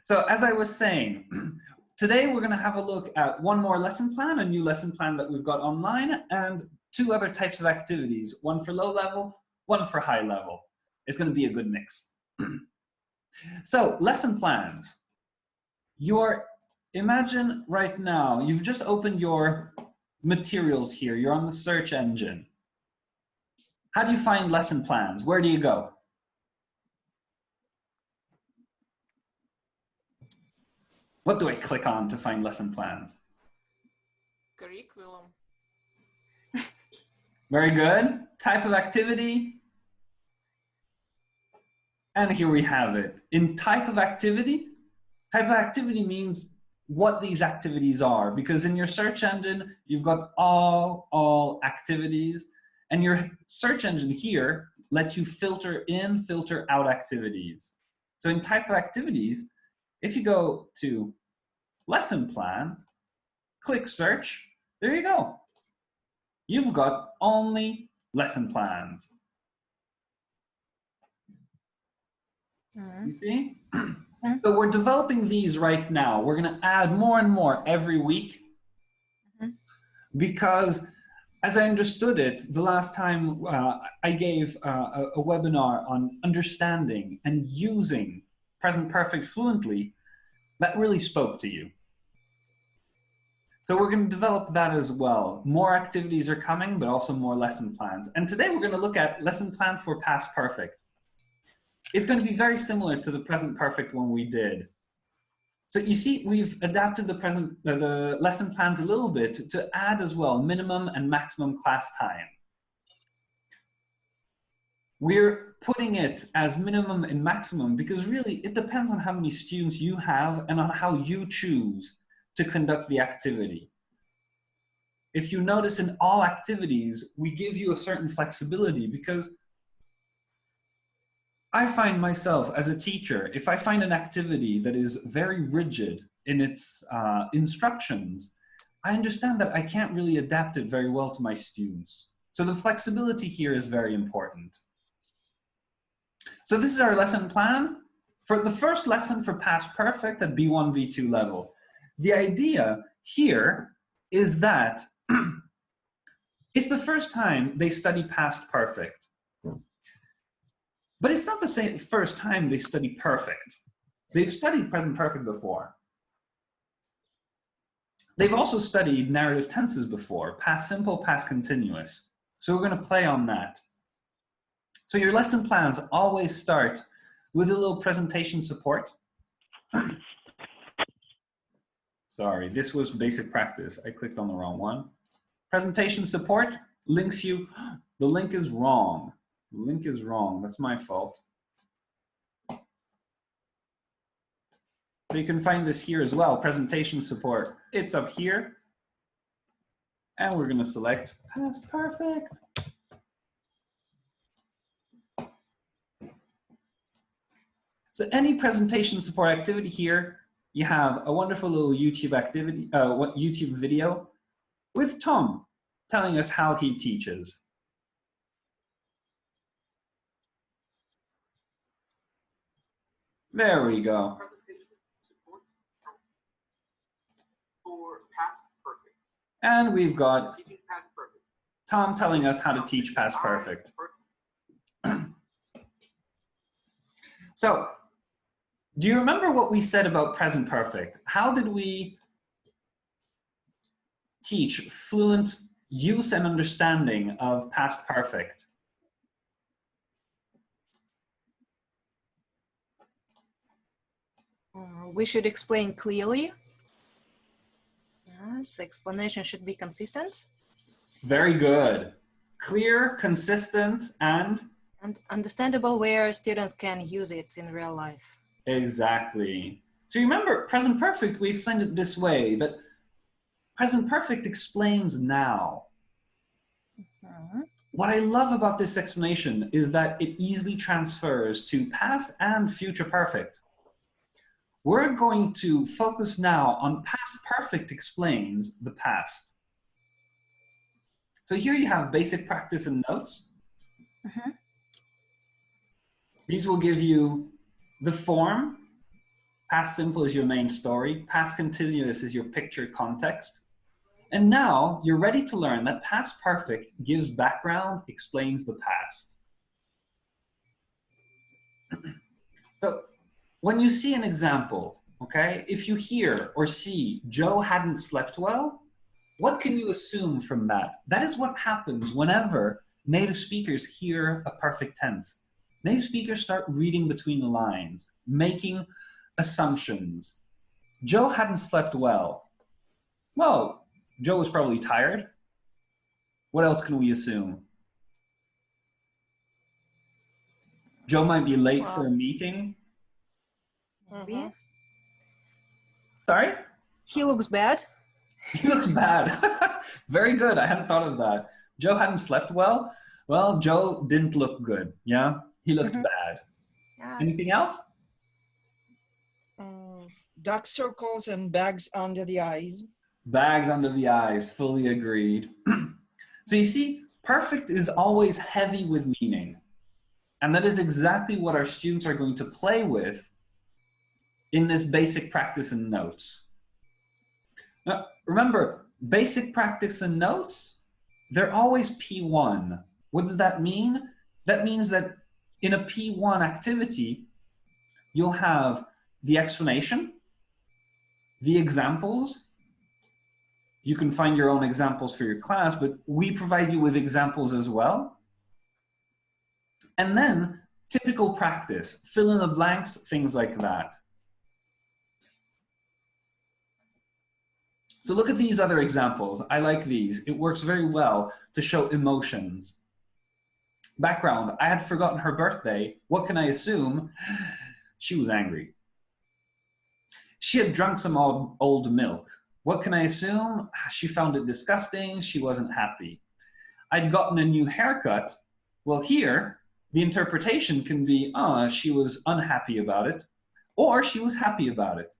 So as I was saying, today we're going to have a look at one more lesson plan, a new lesson plan that we've got online, and two other types of activities, one for low level, one for high level. It's going to be a good mix. So lesson plans. Imagine right now, you've just opened your materials here. You're on the search engine. How do you find lesson plans? Where do you go? What do I click on to find lesson plans? Curriculum. Very good. Type of activity. And here we have it. In type of activity means what these activities are, because in your search engine, you've got all activities, and your search engine here lets you filter in, filter out activities. So in type of activities, if you go to lesson plan, click search, there you go. You've got only lesson plans. You see? So we're developing these right now. We're going to add more and more every week because, as I understood it, the last time I gave a webinar on understanding and using present perfect fluently, that really spoke to you. So we're going to develop that as well. More activities are coming, but also more lesson plans. And today we're going to look at lesson plan for past perfect. It's going to be very similar to the present perfect one we did. So you see, we've adapted the lesson plans a little bit to add as well minimum and maximum class time. We're putting it as minimum and maximum because really it depends on how many students you have and on how you choose to conduct the activity. If you notice in all activities, we give you a certain flexibility because I find myself as a teacher, if I find an activity that is very rigid in its instructions, I understand that I can't really adapt it very well to my students. So the flexibility here is very important. So this is our lesson plan for the first lesson for past perfect at B1, B2 level. The idea here is that it's the first time they study past perfect. But it's not the first time they study perfect. They've studied present perfect before. They've also studied narrative tenses before, past simple, past continuous. So we're going to play on that. So your lesson plans always start with a little presentation support. Sorry, this was basic practice. I clicked on the wrong one. Presentation support links you. The link is wrong. The link is wrong. That's my fault. So you can find this here as well. Presentation support. It's up here. And we're going to select past perfect. So any presentation support activity here, you have a wonderful little YouTube activity, YouTube video with Tom telling us how he teaches. There we go. Presentation support for past perfect. And we've got Teaching past perfect. Tom telling us how to teach past perfect. So, do you remember what we said about present perfect? How did we teach fluent use and understanding of past perfect? We should explain clearly. Yes, the explanation should be consistent. Very good. Clear, consistent, and understandable where students can use it in real life. Exactly. So remember, present perfect, we explained it this way, that present perfect explains now. What I love about this explanation is that it easily transfers to past and future perfect. We're going to focus now on past perfect explains the past. So here you have basic practice and notes. These will give you the form Past simple is your main story. Past continuous is your picture context. And now you're ready to learn that past perfect gives background, explains the past. So when you see an example, okay, if you hear or see Joe hadn't slept well, what can you assume from that? That is what happens whenever native speakers hear a perfect tense. Native speakers start reading between the lines, making assumptions. Joe hadn't slept well. Well, Joe was probably tired. What else can we assume? Joe might be late for a meeting. Maybe. Sorry? He looks bad. He looks bad. Very good. I hadn't thought of that. Joe hadn't slept well. Well, Joe didn't look good. Yeah, he looked bad. Yes. Anything else? Dark circles and bags under the eyes. Bags under the eyes. Fully agreed. So you see, perfect is always heavy with meaning. And that is exactly what our students are going to play with in this basic practice and notes. Now, remember, basic practice and notes, they're always P1. What does that mean? That means that in a P1 activity, you'll have the explanation, the examples. You can find your own examples for your class, but we provide you with examples as well. And then typical practice, fill in the blanks, things like that. So look at these other examples. I like these. It works very well to show emotions. Background, I had forgotten her birthday. What can I assume? She was angry. She had drunk some old milk. What can I assume? She found it disgusting. She wasn't happy. I'd gotten a new haircut. Well, here, the interpretation can be, she was unhappy about it, or she was happy about it.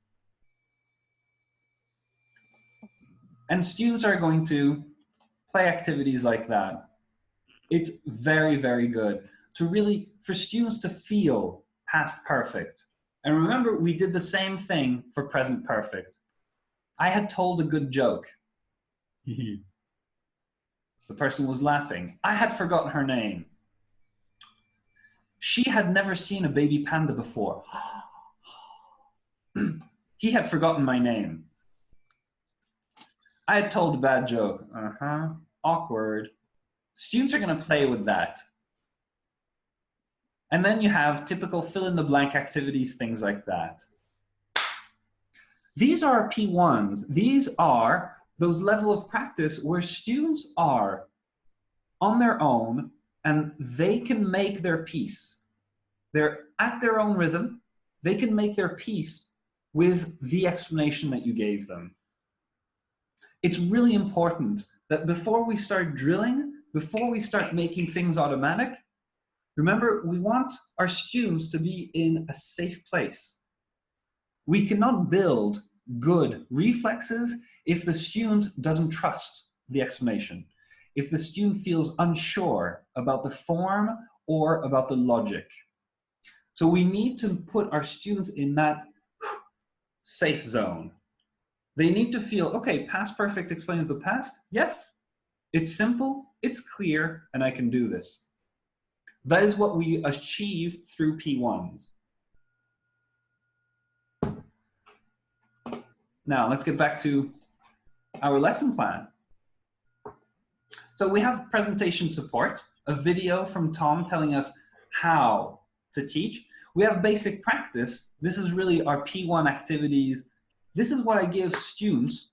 And students are going to play activities like that. It's very, very good for students to feel past perfect. And remember, we did the same thing for present perfect. I had told a good joke. The person was laughing. I had forgotten her name. She had never seen a baby panda before. He had forgotten my name. I had told a bad joke. Awkward. Students are going to play with that. And then you have typical fill-in-the-blank activities, things like that. These are P1s. These are those level of practice where students are on their own and they can make their piece. They're at their own rhythm. They can make their piece with the explanation that you gave them. It's really important that before we start drilling, before we start making things automatic, remember, we want our students to be in a safe place. We cannot build good reflexes if the student doesn't trust the explanation, if the student feels unsure about the form or about the logic. So we need to put our students in that safe zone. They need to feel, okay, past perfect explains the past. Yes, it's simple, it's clear, and I can do this. That is what we achieve through P1s. Now, let's get back to our lesson plan. So we have presentation support, a video from Tom telling us how to teach. We have basic practice. This is really our P1 activities. This is what I give students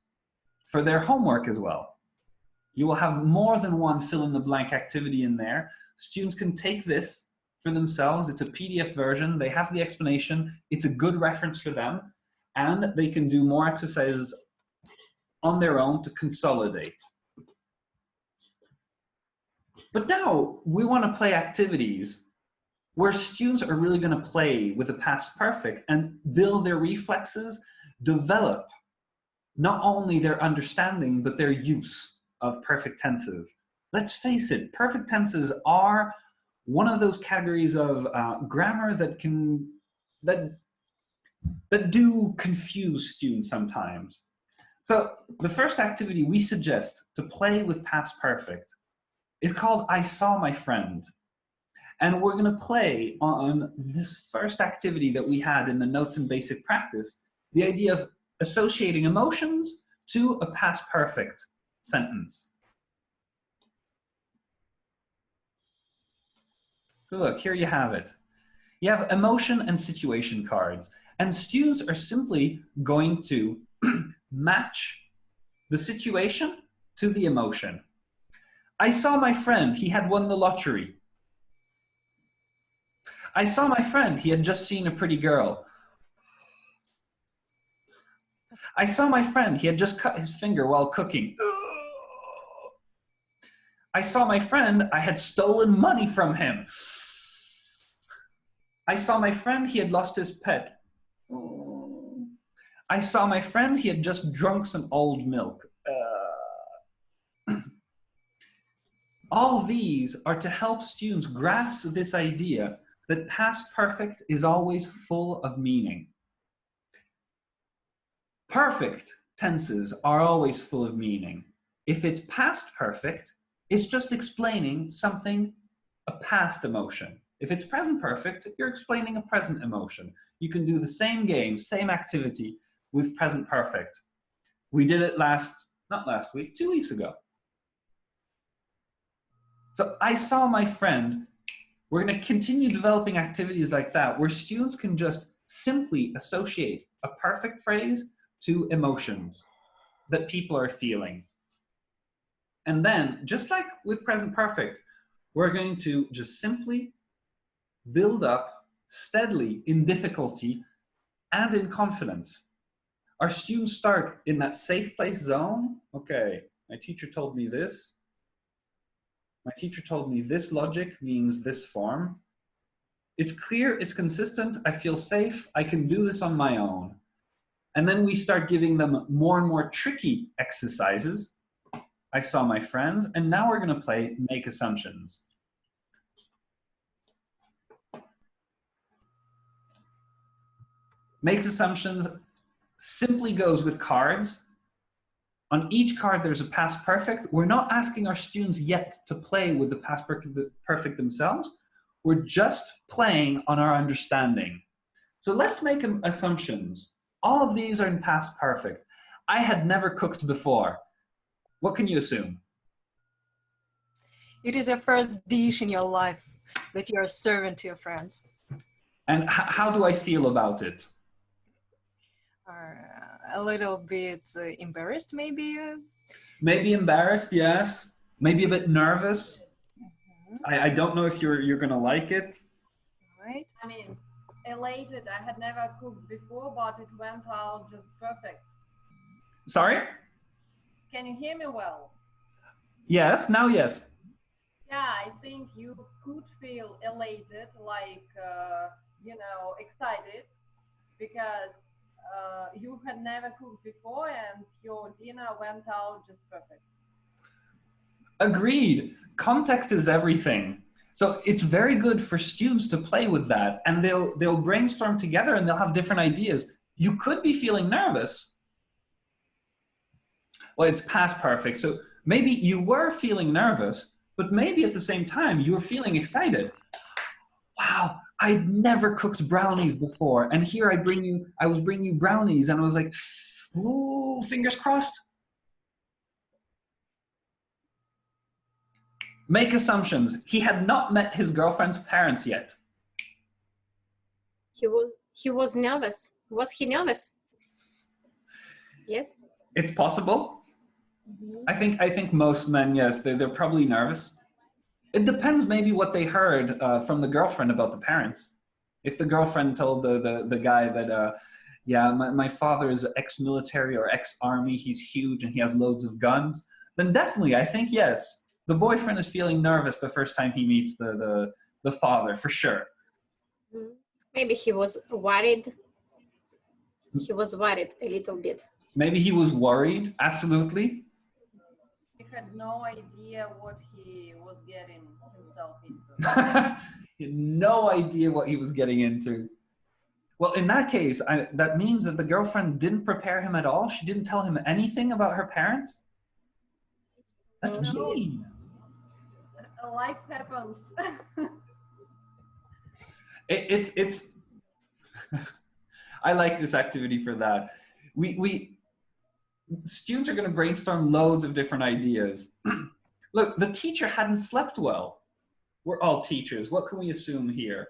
for their homework as well. You will have more than one fill-in-the-blank activity in there. Students can take this for themselves. It's a PDF version. They have the explanation. It's a good reference for them. And they can do more exercises on their own to consolidate. But now we want to play activities where students are really going to play with the past perfect and build their reflexes, develop not only their understanding, but their use of perfect tenses. Let's face it, perfect tenses are one of those categories of grammar that that do confuse students sometimes. So the first activity we suggest to play with past perfect is called I saw my friend. And we're going to play on this first activity that we had in the notes and basic practice, the idea of associating emotions to a past perfect sentence. So look, here you have it. You have emotion and situation cards, and students are simply going to match the situation to the emotion. I saw my friend, he had won the lottery. I saw my friend, he had just seen a pretty girl. I saw my friend, he had just cut his finger while cooking. I saw my friend, I had stolen money from him. I saw my friend, he had lost his pet. I saw my friend, he had just drunk some old milk. All these are to help students grasp this idea that past perfect is always full of meaning. Perfect tenses are always full of meaning. If it's past perfect, it's just explaining something, a past emotion. If it's present perfect, you're explaining a present emotion. You can do the same game, same activity with present perfect. We did it not last week, 2 weeks ago. So I saw my friend. We're going to continue developing activities like that where students can just simply associate a perfect phrase to emotions that people are feeling. And then, just like with present perfect, we're going to just simply build up steadily in difficulty and in confidence. Our students start in that safe place zone. Okay, my teacher told me this. My teacher told me this logic means this form. It's clear, it's consistent, I feel safe, I can do this on my own. And then we start giving them more and more tricky exercises. I saw my friends, and now we're going to play make assumptions. Make assumptions simply goes with cards. On each card, there's a past perfect. We're not asking our students yet to play with the past perfect themselves. We're just playing on our understanding. So let's make assumptions. All of these are in past perfect. I had never cooked before. What can you assume? It is a first dish in your life that you're serving to your friends. And how do I feel about it? A little bit embarrassed, maybe. Maybe embarrassed, yes. Maybe a bit nervous. I don't know if you're gonna like it. Right. I mean, elated. I had never cooked before, but it went out just perfect. Sorry? Can you hear me well? Yes, now yes. Yeah, I think you could feel elated, like, excited, because you had never cooked before and your dinner went out just perfect. Agreed. Context is everything. So it's very good for students to play with that, and they'll brainstorm together and they'll have different ideas. You could be feeling nervous. Well, it's past perfect. So maybe you were feeling nervous, but maybe at the same time you were feeling excited. Wow, I'd never cooked brownies before, and here I was bringing you brownies, and I was like, ooh, fingers crossed. Make assumptions. He had not met his girlfriend's parents yet. He was nervous. Was he nervous? Yes. It's possible. Mm-hmm. I think most men, yes, they're probably nervous. It depends maybe what they heard from the girlfriend about the parents. If the girlfriend told the guy that, yeah, my father is ex-military or ex-army, he's huge and he has loads of guns, then definitely, I think yes. The boyfriend is feeling nervous the first time he meets the father, for sure. Maybe he was worried. He was worried a little bit. Maybe he was worried, absolutely. He had no idea what he was getting himself into. He had no idea what he was getting into. Well, in that case, that means that the girlfriend didn't prepare him at all. She didn't tell him anything about her parents. That's No. mean. Life happens. It's I like this activity for that. We students are going to brainstorm loads of different ideas. Look, the teacher hadn't slept well. We're all teachers. What can we assume here?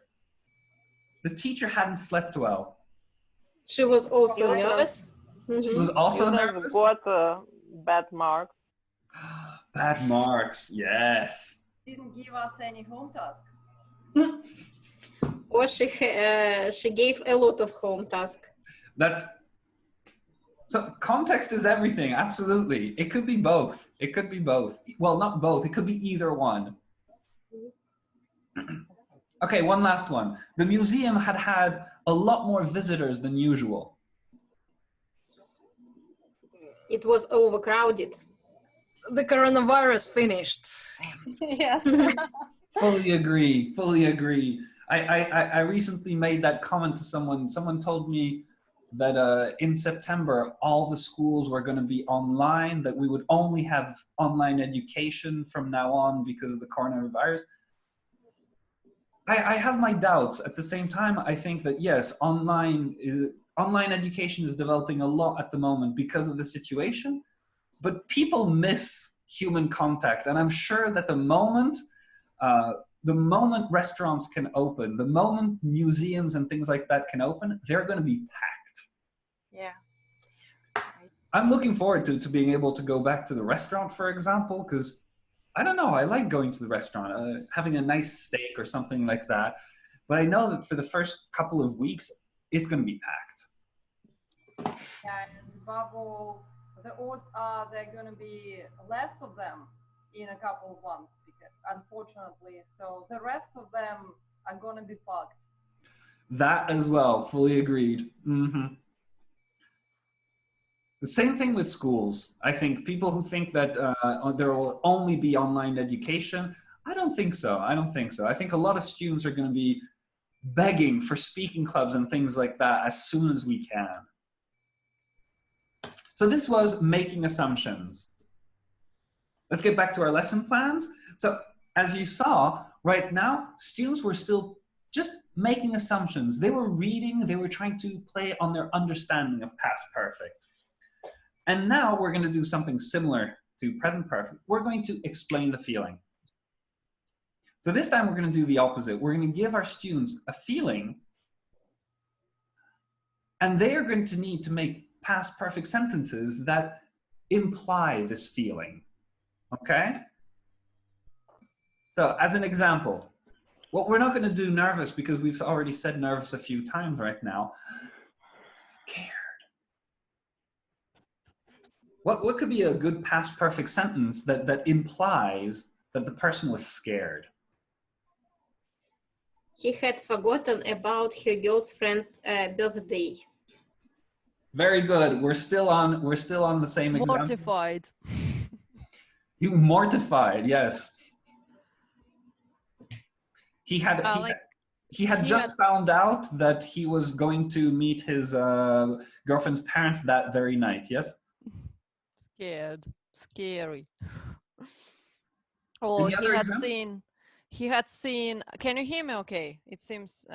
The teacher hadn't slept well. She was also Yeah. nervous. She was Mhm. also Users nervous. got bad marks. Bad marks, yes. Didn't give us any home task. Or she gave a lot of home tasks. That's so context is everything. Absolutely, it could be both. It could be both. Well, not both. It could be either one. Okay, one last one. The museum had a lot more visitors than usual. It was overcrowded. The coronavirus finished. Yes. Fully agree. Fully agree. I recently made that comment to someone. Someone told me that in September all the schools were going to be online. That we would only have online education from now on because of the coronavirus. I have my doubts. At the same time, I think that yes, online education is developing a lot at the moment because of the situation, but people miss human contact, and I'm sure that the moment restaurants can open, the moment museums and things like that can open, they're going to be packed. Yeah. I'm looking forward to being able to go back to the restaurant, for example, because I don't know, I like going to the restaurant, having a nice steak or something like that. But I know that for the first couple of weeks, it's going to be packed. Yeah, and bubble, the odds are there are going to be less of them in a couple of months, because, unfortunately. So the rest of them are going to be packed. That as well, fully agreed. Mm-hmm. The same thing with schools. I think people who think that there will only be online education, I don't think so. I don't think so. I think a lot of students are going to be begging for speaking clubs and things like that as soon as we can. So this was making assumptions. Let's get back to our lesson plans. So as you saw, right now, students were still just making assumptions. They were reading, they were trying to play on their understanding of past perfect. And now we're going to do something similar to present perfect. We're going to explain the feeling. So this time we're going to do the opposite. We're going to give our students a feeling, and they are going to need to make past perfect sentences that imply this feeling. Okay? So as an example, well, we're not going to do nervous because we've already said nervous a few times right now. Scared. What could be a good past perfect sentence that implies that the person was scared? He had forgotten about her girlfriend's birthday. Very good. We're still on the same example. Mortified. You mortified, yes. He had just found out that he was going to meet his girlfriend's parents that very night, yes? Scared. Scary. Oh, he had seen, can you hear me okay? It seems,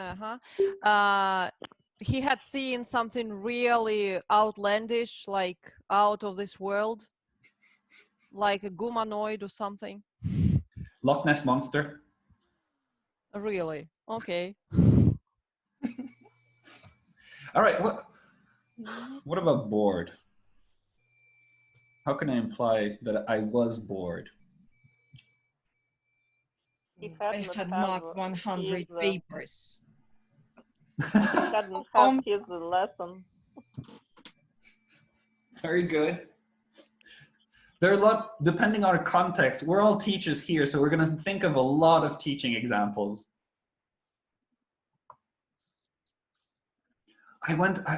he had seen something really outlandish, like out of this world, like a gumanoid or something. Loch Ness Monster. Really? Okay. All right, what about bored? How can I imply that I was bored? I had marked 100 papers. He hadn't had his lesson. Very good. There are a lot, depending on our context, we're all teachers here, so we're going to think of a lot of teaching examples. I went to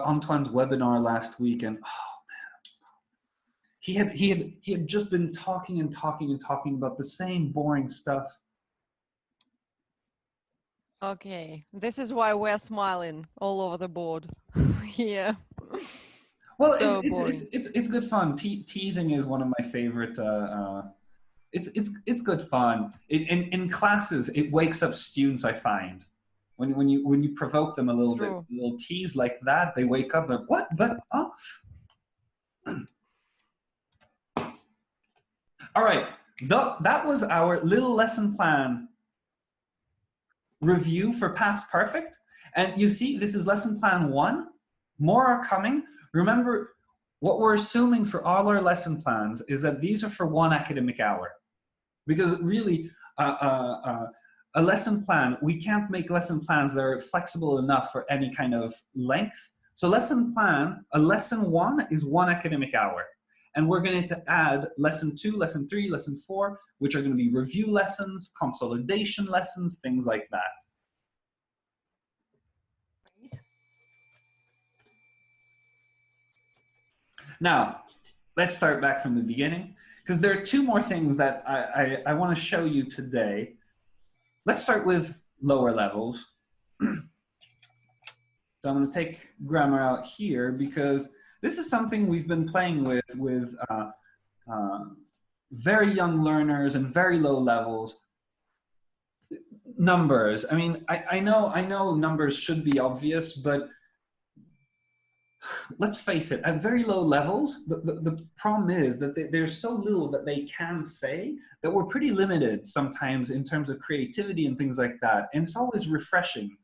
Antoine's webinar last week, and oh man, he had just been talking and talking and talking about the same boring stuff. Okay, this is why we're smiling all over the board. Yeah. Well, So boring. it's good fun. Teasing is one of my favorite. It's good fun. In classes, it wakes up students. I find when you provoke them a little bit, True. a little tease like that, they wake up. They're like, what? But oh. All right. That was our little lesson plan review for past perfect. And you see, this is lesson plan 1. More are coming. Remember, what we're assuming for all our lesson plans is that these are for 1 academic hour. Because really, a lesson plan, we can't make lesson plans that are flexible enough for any kind of length. So lesson plan, a lesson 1 is 1 academic hour. And we're going to add lesson 2, lesson 3, lesson 4, which are going to be review lessons, consolidation lessons, things like that. Now, let's start back from the beginning, because there are 2 more things that I want to show you today. Let's start with lower levels. So I'm going to take grammar out here, because this is something we've been playing with very young learners and very low levels. Numbers. I mean, I know numbers should be obvious, but let's face it, at very low levels, the problem is that there's so little that they can say that we're pretty limited sometimes in terms of creativity and things like that. And it's always refreshing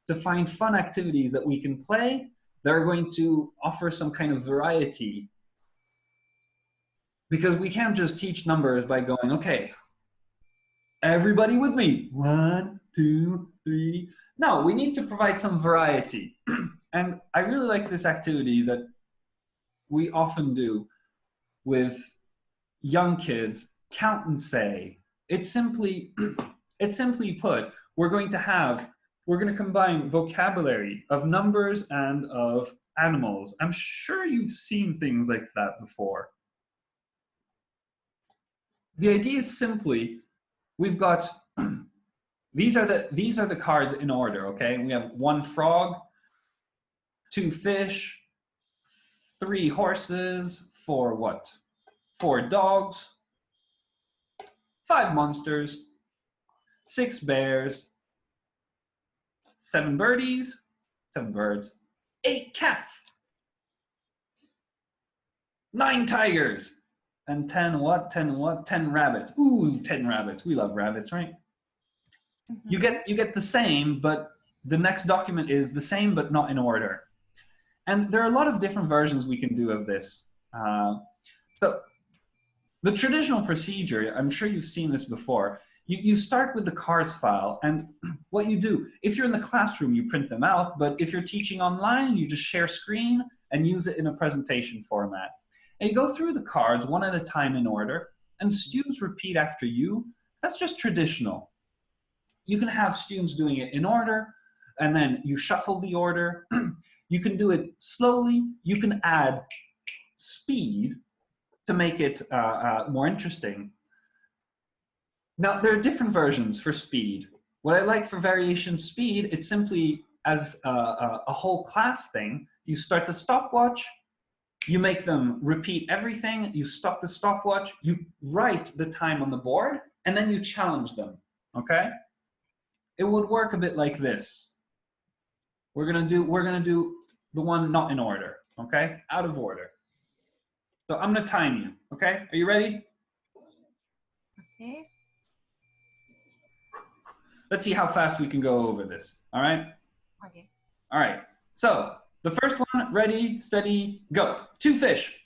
to find fun activities that we can play that are going to offer some kind of variety. Because we can't just teach numbers by going, okay, everybody with me, 1, 2, 3. No, we need to provide some variety. And I really like this activity that we often do with young kids, count and say. It's simply put, we're going to combine vocabulary of numbers and of animals. I'm sure you've seen things like that before. The idea is simply, we've got, these are the cards in order, okay? We have 1 frog, 2 fish, 3 horses, 4 what? 4 dogs, 5 monsters, 6 bears, 7 birdies, 7 birds, 8 cats, 9 tigers, and 10 what? 10 what? 10 rabbits. Ooh, 10 rabbits. We love rabbits, right? You get the same, but the next document is the same, but not in order. And there are a lot of different versions we can do of this. So the traditional procedure, I'm sure you've seen this before, you start with the cards file, and what you do, if you're in the classroom, you print them out, but if you're teaching online, you just share screen and use it in a presentation format. And you go through the cards 1 at a time in order, and students repeat after you. That's just traditional. You can have students doing it in order, and then you shuffle the order. You can do it slowly. You can add speed to make it more interesting. Now, there are different versions for speed. What I like for variation speed, it's simply as a whole class thing. You start the stopwatch, you make them repeat everything, you stop the stopwatch, you write the time on the board, and then you challenge them, okay? It would work a bit like this. We're gonna do the one not in order, okay? Out of order. So I'm gonna time you, okay? Are you ready? Okay. Let's see how fast we can go over this, all right? Okay. All right, so the first one, ready, steady, go. 2 fish.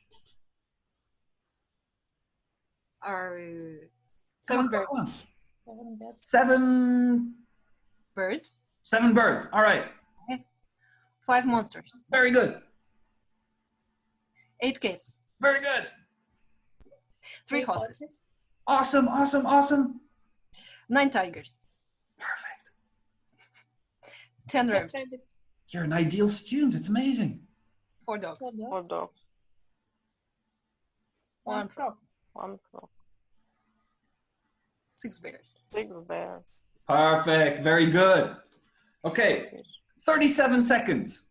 Are 7 birds. Come on. 7 Birds. 7 birds, all right. 5 monsters. Very good. 8 cats. Very good. 3 horses. Awesome, awesome, awesome. 9 tigers. Perfect. 10 rabbits. You're an ideal student, it's amazing. 4 dogs. 4 dogs. 1 frog. 1 frog. 6 bears. 6 bears. Perfect. Very good. Okay. 37 seconds.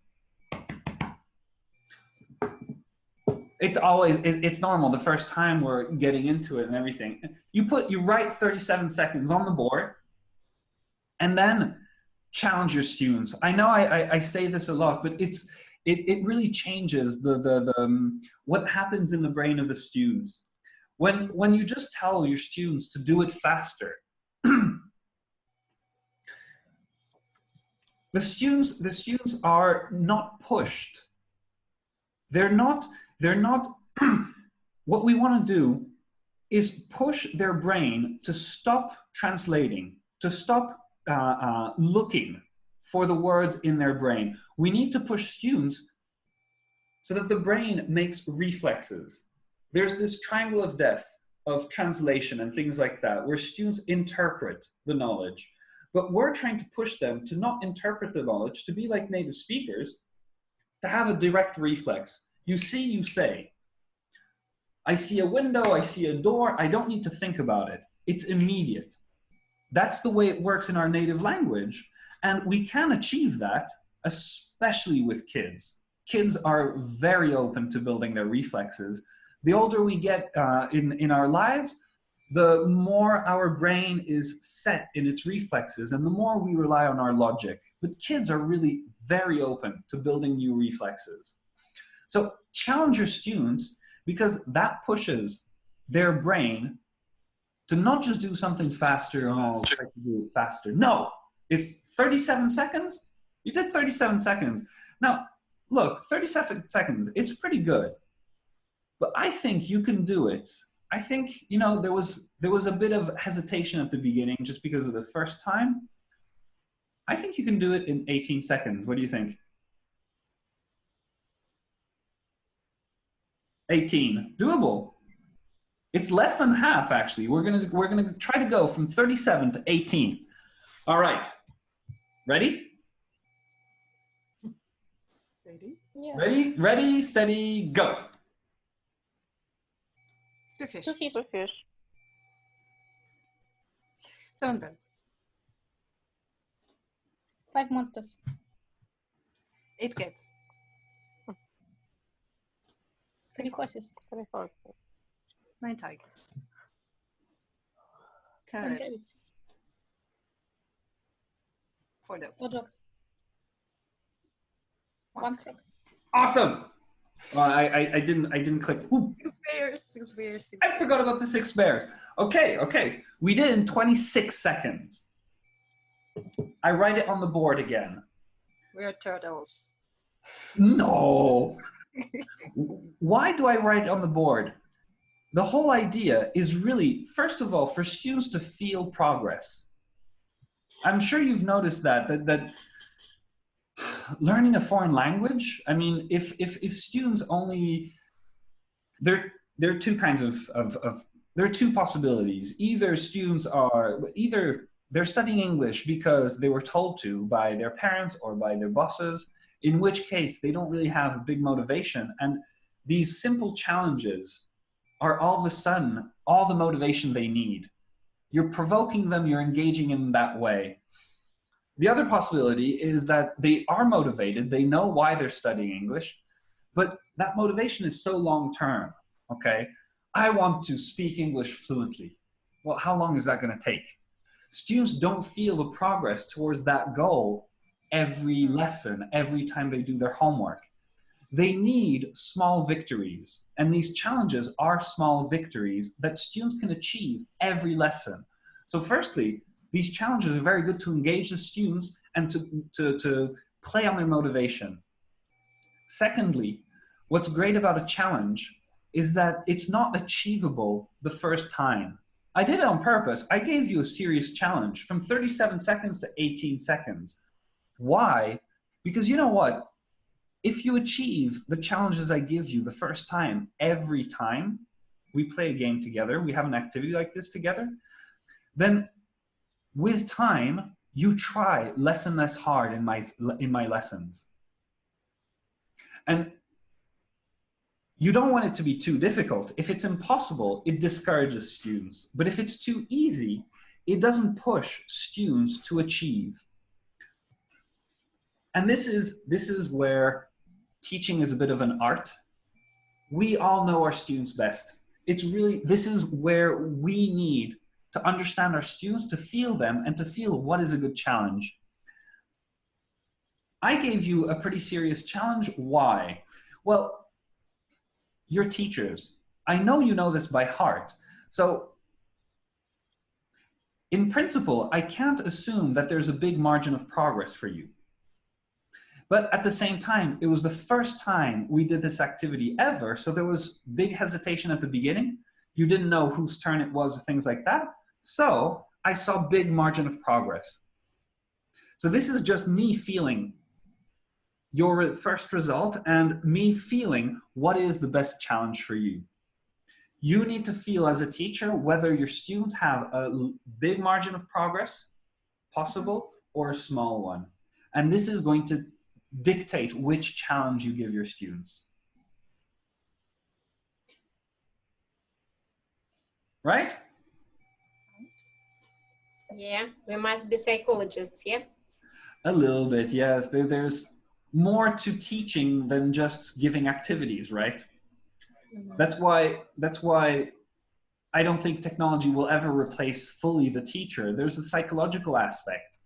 It's always, it's normal the first time we're getting into it and everything. You write 37 seconds on the board and then challenge your students. I know I say this a lot, but it really changes what happens in the brain of the students. When you just tell your students to do it faster, the students are not pushed. They're not, what we want to do is push their brain to stop translating, to stop looking for the words in their brain. We need to push students so that the brain makes reflexes. There's this triangle of death of translation and things like that, where students interpret the knowledge. But we're trying to push them to not interpret the knowledge, to be like native speakers, to have a direct reflex. You see, you say. I see a window, I see a door, I don't need to think about it. It's immediate. That's the way it works in our native language. And we can achieve that, especially with kids. Kids are very open to building their reflexes. The older we get in our lives, the more our brain is set in its reflexes and the more we rely on our logic. But kids are really very open to building new reflexes. So challenge your students, because that pushes their brain to not just do something faster. Oh, I'll try to do it faster. No, it's 37 seconds. You did 37 seconds. Now, look, 37 seconds, it's pretty good. But I think you can do it. I think, you know, there was a bit of hesitation at the beginning just because of the first time. I think you can do it in 18 seconds. What do you think? 18, doable. It's less than half, actually. We're gonna try to go from 37 to 18. All right, ready? Ready? Yes. Ready, steady, go. 2 fish. 2 fish. 2 fish. 7 birds. 5 monsters. 8 cats. 3 horses. 3 horses. 9 tigers. 10 10 rabbits. rabbits. 4 dogs. 4 dogs. 1 frog. Awesome. Well, I didn't click. Ooh, 6 bears. 6 bears. 6 I forgot about the 6 bears. Okay. We did it in 26 seconds. I write it on the board again. We're turtles. No. Why do I write it on the board? The whole idea is really, first of all, for students to feel progress. I'm sure you've noticed that learning a foreign language, I mean, if students only, there are two kinds there are two possibilities. Either students are, they're studying English because they were told to by their parents or by their bosses, in which case they don't really have a big motivation. And these simple challenges are all of a sudden all the motivation they need. You're provoking them, you're engaging in that way. The other possibility is that they are motivated, they know why they're studying English, but that motivation is so long-term, okay? I want to speak English fluently. Well, how long is that gonna take? Students don't feel the progress towards that goal every lesson, every time they do their homework. They need small victories, and these challenges are small victories that students can achieve every lesson. So firstly, these challenges are very good to engage the students and to play on their motivation. Secondly, what's great about a challenge is that it's not achievable the first time. I did it on purpose. I gave you a serious challenge from 37 seconds to 18 seconds. Why? Because you know what? If you achieve the challenges I give you the first time, every time we play a game together, we have an activity like this together, then with time, you try less and less hard in my lessons. And you don't want it to be too difficult. If it's impossible, it discourages students. But if it's too easy, it doesn't push students to achieve. And this is where teaching is a bit of an art. We all know our students best. It's really, this is where we need to understand our students, to feel them, and to feel what is a good challenge. I gave you a pretty serious challenge. Why? Well, you're teachers. I know you know this by heart. So in principle, I can't assume that there's a big margin of progress for you. But at the same time, it was the first time we did this activity ever, so there was big hesitation at the beginning. You didn't know whose turn it was, or things like that. So I saw big margin of progress. So this is just me feeling your first result and me feeling what is the best challenge for you. You need to feel as a teacher whether your students have a big margin of progress possible or a small one. And this is going to dictate which challenge you give your students. Right? Yeah, we must be psychologists, yeah? A little bit, yes. There's more to teaching than just giving activities, right? Mhm. That's why I don't think technology will ever replace fully the teacher. There's a psychological aspect.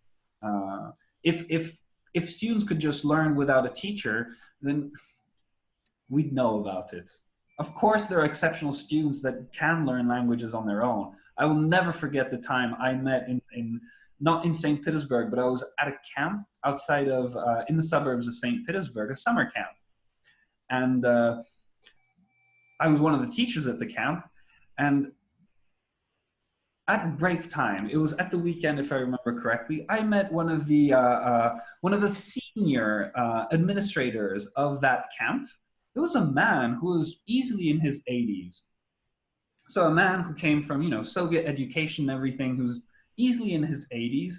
If students could just learn without a teacher, then we'd know about it. Of course, there are exceptional students that can learn languages on their own. I will never forget the time I met not in St. Petersburg, but I was at a camp outside of, in the suburbs of St. Petersburg, a summer camp. And I was one of the teachers at the camp. And at break time, it was at the weekend, if I remember correctly, I met one of the senior administrators of that camp. It was a man who was easily in his 80s. So a man who came from, you know, Soviet education and everything, who's easily in his 80s.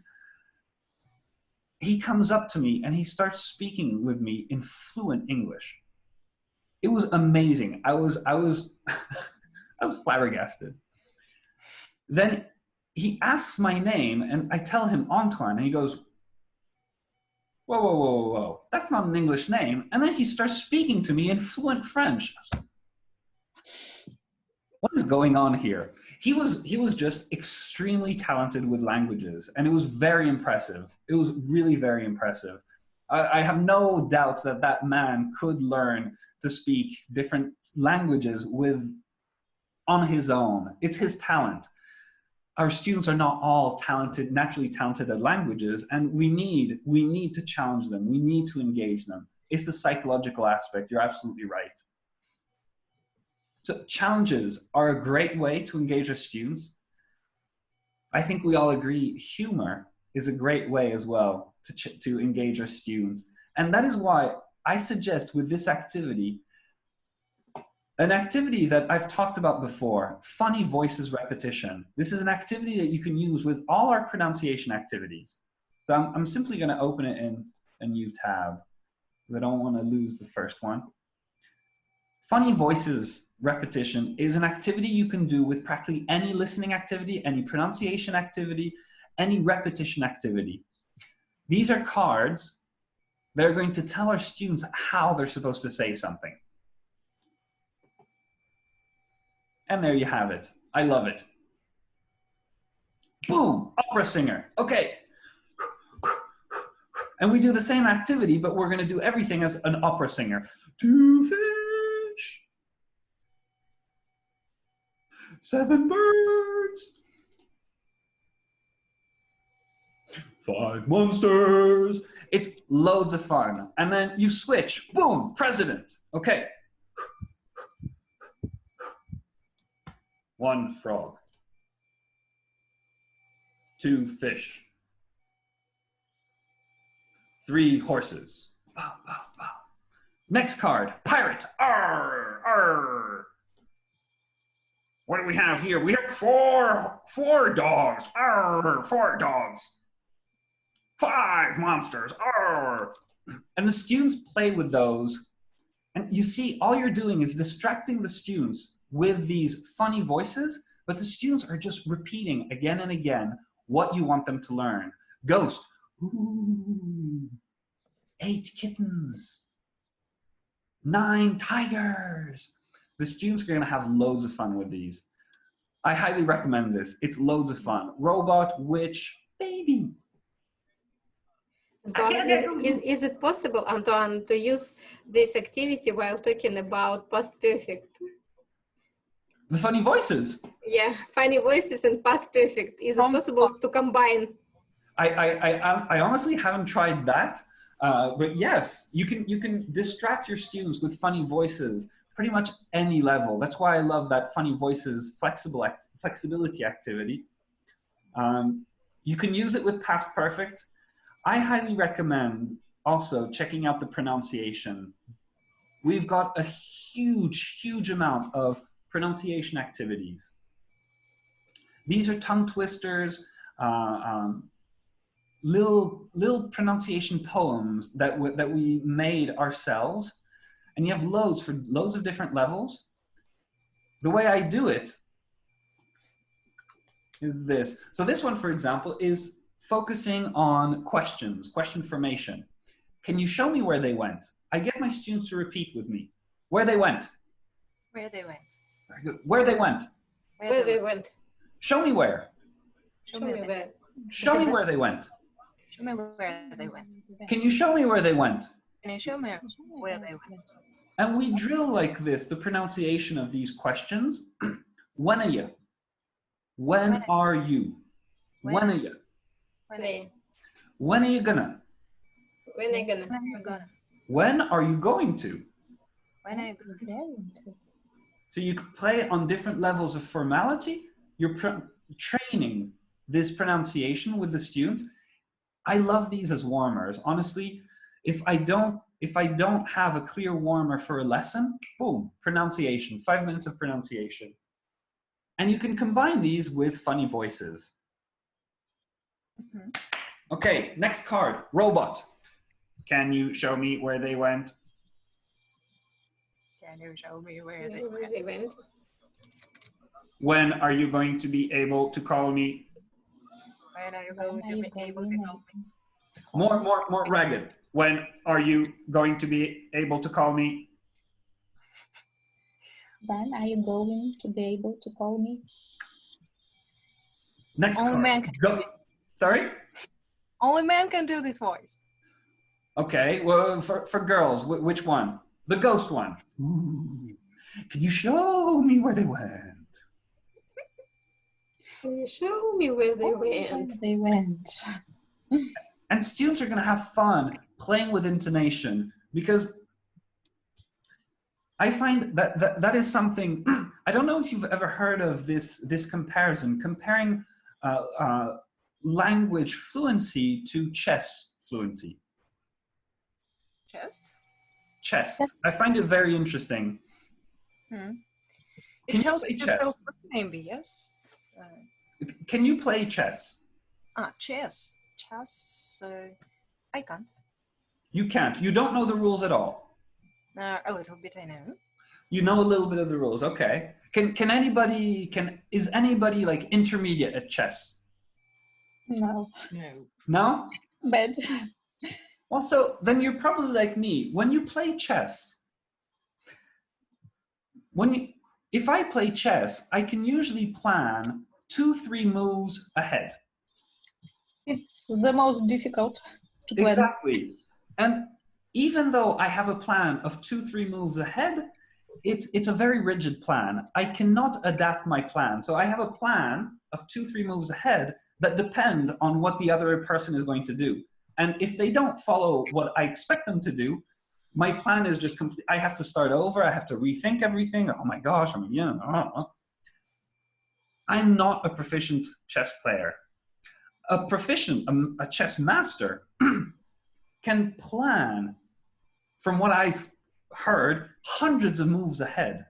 He comes up to me and he starts speaking with me in fluent English. It was amazing. I was I was flabbergasted. Then he asks my name and I tell him Antoine, and he goes, whoa, whoa, whoa, whoa, whoa, that's not an English name. And then he starts speaking to me in fluent French. What is going on here? He was just extremely talented with languages, and it was very impressive. It was really very impressive. I have no doubts that that man could learn to speak different languages on his own. It's his talent. Our students are not all talented, naturally talented at languages, and we need to challenge them. We need to engage them. It's the psychological aspect. You're absolutely right. So challenges are a great way to engage our students. I think we all agree humor is a great way as well to engage our students. And that is why I suggest with this activity, an activity that I've talked about before, funny voices repetition. This is an activity that you can use with all our pronunciation activities. So I'm simply going to open it in a new tab because I don't want to lose the first one. Funny voices repetition is an activity you can do with practically any listening activity, any pronunciation activity, any repetition activity. These are cards that are going to tell our students how they're supposed to say something. And there you have it. I love it. Boom, opera singer. Okay. And we do the same activity, but we're going to do everything as an opera singer. Two fish, 7 birds, 5 monsters. It's loads of fun. And then you switch. Boom, president. Okay. 1 frog, 2 fish, 3 horses. Bow, bow, bow. Next card, pirate. Arr, arr. What do we have here? We have four dogs. Arr, 4 dogs. 5 monsters. Arr. And the students play with those. And you see, all you're doing is distracting the students with these funny voices, but the students are just repeating again and again what you want them to learn. Ghost, ooh, 8 kittens, 9 tigers. The students are going to have loads of fun with these. I highly recommend this. It's loads of fun. Robot, witch, baby. Antoine, is it possible, Antoine, to use this activity while talking about past perfect? The funny voices. Yeah, funny voices and past perfect. Is it possible to combine? I honestly haven't tried that, but yes, you can distract your students with funny voices pretty much any level. That's why I love that funny voices flexibility activity. You can use it with past perfect. I highly recommend also checking out the pronunciation. We've got a huge amount of pronunciation activities. These are tongue twisters, little pronunciation poems that we made ourselves, and you have loads for loads of different levels. The way I do it is this. So this one, for example, is focusing on questions, question formation. Can you show me where they went? I get my students to repeat with me. Where they went. Where they went. Very good. Where they went. Where they went. Show me where. Show me where. Show me where they went. Show me where they went. Can you show me where they went? Can you show me where they went? And we drill like this, the pronunciation of these questions. When are you? When are you? When are you? When are you gonna? When are you gonna? When are you going to? When are you going to? So you can play on different levels of formality. You're training this pronunciation with the students. I love these as warmers. Honestly, if I don't have a clear warmer for a lesson, boom, pronunciation, 5 minutes of pronunciation. And you can combine these with funny voices. Okay, next card, robot. Can you show me where they went? Can you show me where they went? When are you going to be able to call me? When are you going to be able to call me? More ragged. When are you going to be able to call me? When are you going to be able to call me? Next Only card. man can Go. Sorry? Only men can do this voice. Okay, well, for girls, which one? The ghost one. Ooh. Can you show me where they went? Can you show me where they went? They went. And students are going to have fun playing with intonation, because I find that is something, I don't know if you've ever heard of this comparison, comparing language fluency to chess fluency. Chess? Chess. I find it very interesting. It helps you feel free, maybe, yes? Can you play chess? Chess. Chess, I can't. You can't. You don't know the rules at all. A little bit, I know. You know a little bit of the rules. Okay. Is anybody like intermediate at chess? No. No? But Well, so then you're probably like me. When you play chess, if I play chess, I can usually plan 2-3 moves ahead. it's the most difficult to plan. Exactly. And even though I have a plan of 2-3 moves ahead, it's a very rigid plan. I cannot adapt my plan. So I have a plan of 2-3 moves ahead that depend on what the other person is going to do. And if they don't follow what I expect them to do, my plan is just complete. I have to start over. I have to rethink everything. Oh my gosh, I'm not a proficient chess player. A chess master can plan, from what I've heard, hundreds of moves ahead.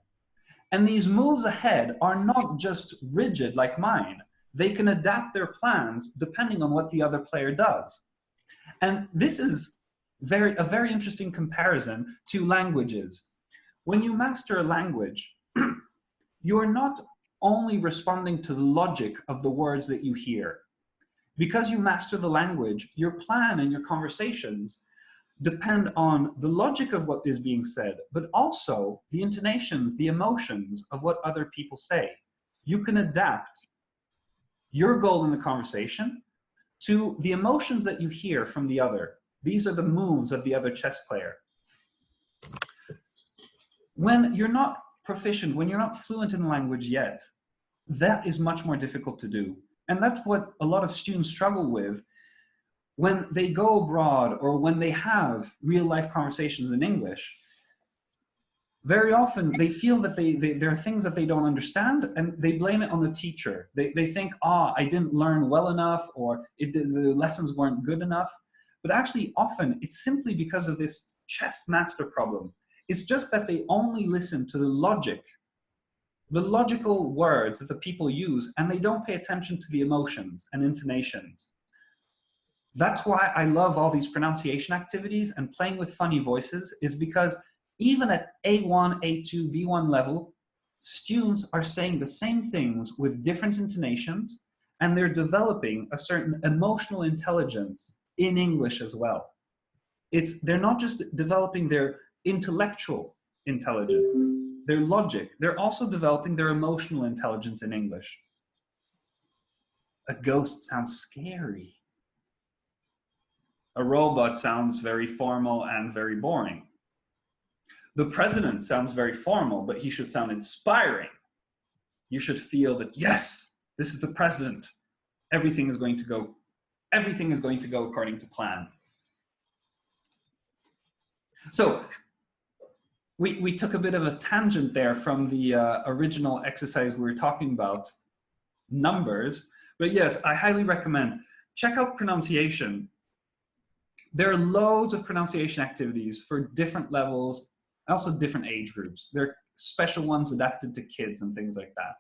And these moves ahead are not just rigid like mine. They can adapt their plans depending on what the other player does. And this is a very interesting comparison to languages. When you master a language, you're not only responding to the logic of the words that you hear. Because you master the language, your plan and your conversations depend on the logic of what is being said, but also the intonations, the emotions of what other people say. You can adapt your goal in the conversation to the emotions that you hear from the other. These are the moves of the other chess player. When you're not proficient, when you're not fluent in the language yet, that is much more difficult to do. And that's what a lot of students struggle with when they go abroad or when they have real life conversations in English. Very often they feel that there are things that they don't understand and they blame it on the teacher. They think, I didn't learn well enough, or the lessons weren't good enough. But actually often it's simply because of this chess master problem. It's just that they only listen to the logic, the logical words that the people use, and they don't pay attention to the emotions and intonations. That's why I love all these pronunciation activities and playing with funny voices, is because even at A1, A2, B1 level, students are saying the same things with different intonations, and they're developing a certain emotional intelligence in English as well. They're not just developing their intellectual intelligence, their logic, they're also developing their emotional intelligence in English. A ghost sounds scary. A robot sounds very formal and very boring. The president sounds very formal, but he should sound inspiring. You should feel that, yes, this is the president. Everything is going to go according to plan. So we took a bit of a tangent there from the original exercise we were talking about, numbers. But yes, I highly recommend, check out pronunciation. There are loads of pronunciation activities for different levels, also different age groups. There are special ones adapted to kids and things like that.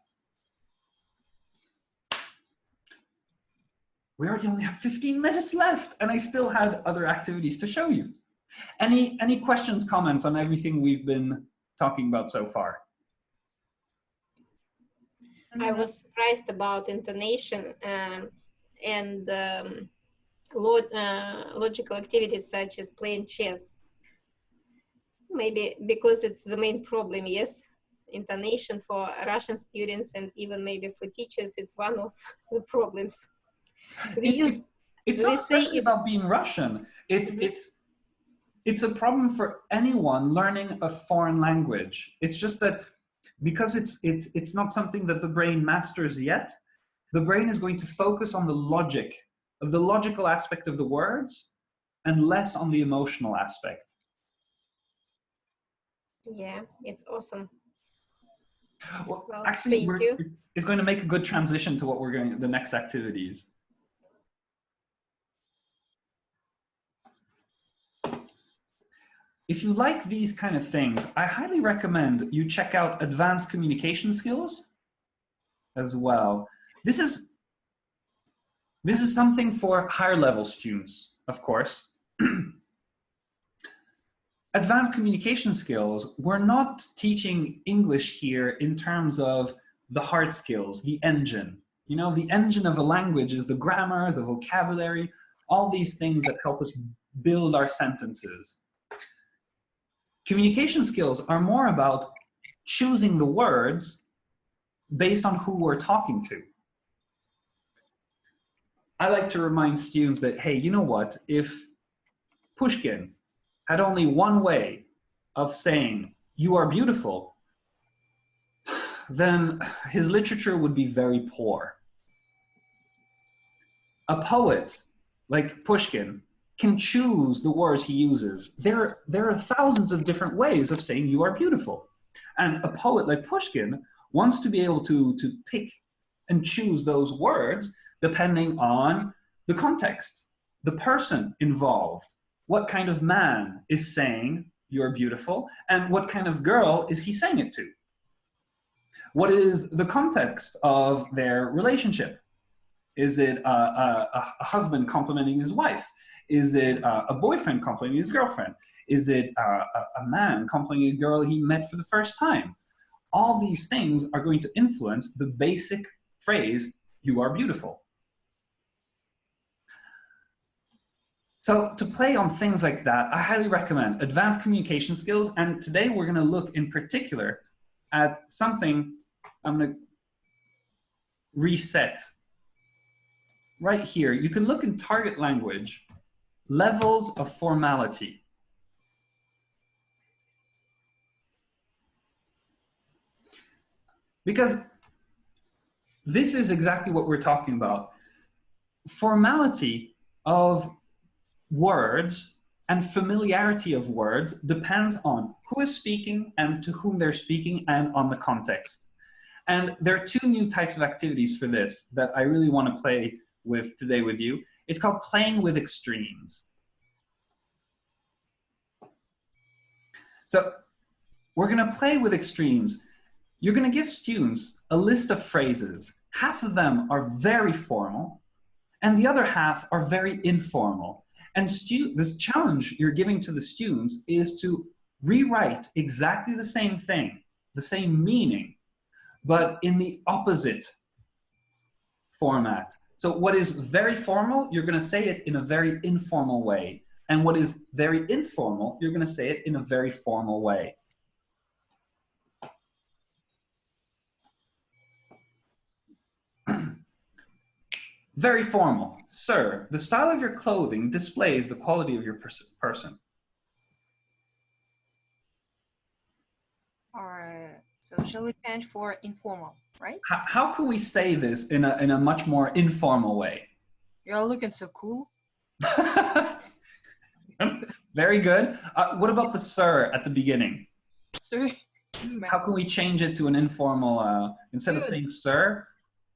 We already only have 15 minutes left, and I still had other activities to show you. Any questions, comments on everything we've been talking about so far? I was surprised about intonation and logical activities such as playing chess. Maybe because it's the main problem, yes? Intonation for Russian students and even maybe for teachers, it's one of the problems. It's not especially about being Russian. It's a problem for anyone learning a foreign language. It's just that because it's not something that the brain masters yet, the brain is going to focus on the logic, of the logical aspect of the words, and less on the emotional aspect. Yeah, it's awesome. Well, actually, thank you. It's going to make a good transition to what we're going, the next activities. If you like these kind of things, I highly recommend you check out Advanced Communication Skills as well. This is something for higher level students, of course. Advanced communication skills, we're not teaching English here in terms of the hard skills, the engine. You know, the engine of a language is the grammar, the vocabulary, all these things that help us build our sentences. Communication skills are more about choosing the words based on who we're talking to. I like to remind students that, hey, you know what? If Pushkin had only one way of saying, "You are beautiful," then his literature would be very poor. A poet like Pushkin can choose the words he uses. There are thousands of different ways of saying "you are beautiful." And a poet like Pushkin wants to be able to pick and choose those words depending on the context, the person involved, what kind of man is saying "you're beautiful," and what kind of girl is he saying it to? What is the context of their relationship? Is it a husband complimenting his wife? Is it a boyfriend complimenting his girlfriend? Is it a man complimenting a girl he met for the first time? All these things are going to influence the basic phrase, "you are beautiful." So to play on things like that, I highly recommend advanced communication skills. And today we're going to look in particular at something. I'm going to reset right here. You can look in target language, levels of formality. Because this is exactly what we're talking about. Formality of words and familiarity of words depends on who is speaking and to whom they're speaking and on the context. And there are two new types of activities for this that I really want to play with today with you. It's called playing with extremes. So we're going to play with extremes. You're going to give students a list of phrases. Half of them are very formal, and the other half are very informal. And this challenge you're giving to the students is to rewrite exactly the same thing, the same meaning, but in the opposite format. So what is very formal, you're going to say it in a very informal way. And what is very informal, you're going to say it in a very formal way. Very formal. Sir, the style of your clothing displays the quality of your person. Or so shall we change for informal, right? How can we say this in a much more informal way? You're looking so cool. Very good. What about the sir at the beginning? Sir. How can we change it to an informal, instead of Dude. saying sir,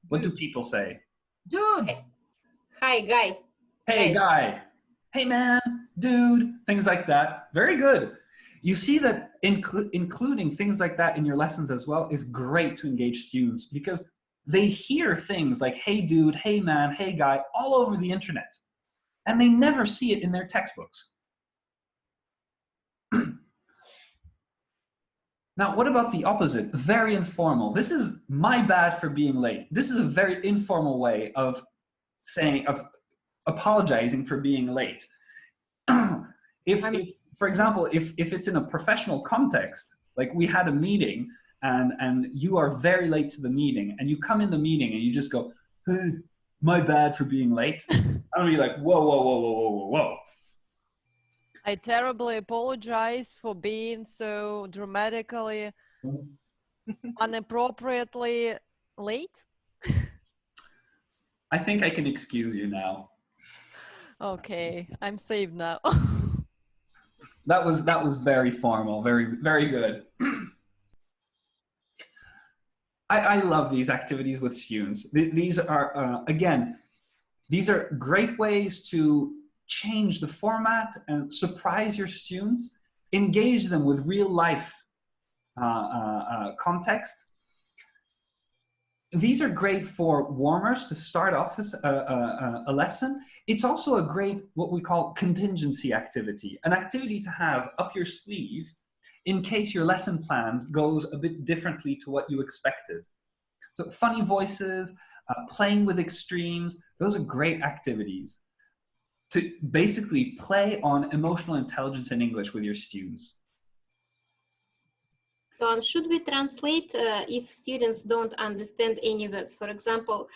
what do Dude. people say? Dude. Hi, guy. Hey, Guys. guy. Hey, man, dude, things like that. Very good. You see that including things like that in your lessons as well is great to engage students because they hear things like, hey, dude, hey, man, hey, guy, all over the internet. And they never see it in their textbooks. Now, what about the opposite? Very informal. This is my bad for being late. This is a very informal way of saying, of apologizing for being late. if, for example, if it's in a professional context, like we had a meeting and you are very late to the meeting and you come in the meeting and you just go, hey, my bad for being late. I'll be like, whoa, whoa, whoa, whoa, whoa, whoa, whoa. I terribly apologize for being so dramatically, inappropriately late. I think I can excuse you now. Okay, I'm saved now. That was very formal, very, very good. I love these activities with students. These are, again, these are great ways to change the format and surprise your students, engage them with real life context. These are great for warmers to start off as a lesson. It's also a great, what we call contingency activity, an activity to have up your sleeve in case your lesson plan goes a bit differently to what you expected. So funny voices, playing with extremes, those are great activities to basically play on emotional intelligence in English with your students. So should we translate if students don't understand any words? For example,